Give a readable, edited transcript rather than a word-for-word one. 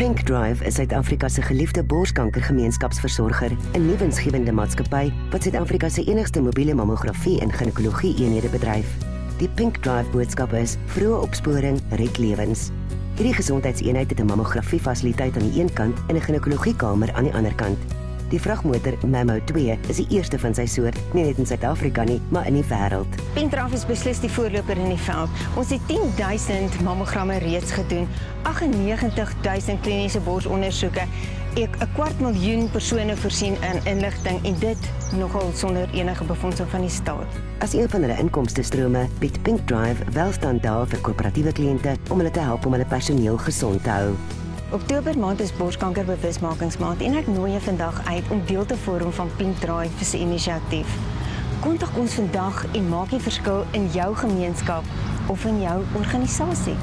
Pink Drive is Suid-Afrika se geliefde borskankergemeenskapsversorger, 'n nuwensgewende maatskappy wat Suid-Afrika se enigste mobiele mammografie en ginekologie eenhede bedryf. Die Pink Drive boodskap is: vroeë opsporing red lewens. Hierdie gesondheidseenheid het 'n mammografie-fasiliteit aan die een kant en 'n ginekologiekamer aan die ander kant. Die vragmotor Mammo 2 is die eerste van sy soort, nie net in Suid-Afrika nie, maar in die wêreld. Pink Drive is beslis die voorloper in die veld. Ons het 10.000 mammogramme reeds gedoen, 98.000 kliniese borsondersoeke, 'n 250.000 persone voorsien in inligting en dit nogal sonder enige befondsing van die staat. As een van hulle inkomstestrome bied Pink Drive welstand daar vir korporatiewe kliënte om hulle te help om hulle personeel gesond te hou. Oktober maand is borskankerbewusmakingsmaand en ek nooi jou vandag uit om deel te vorm van Pink Drive se inisiatief. Kontak ons vandag en maak die verskil in jou gemeenskap of in jou organisasie.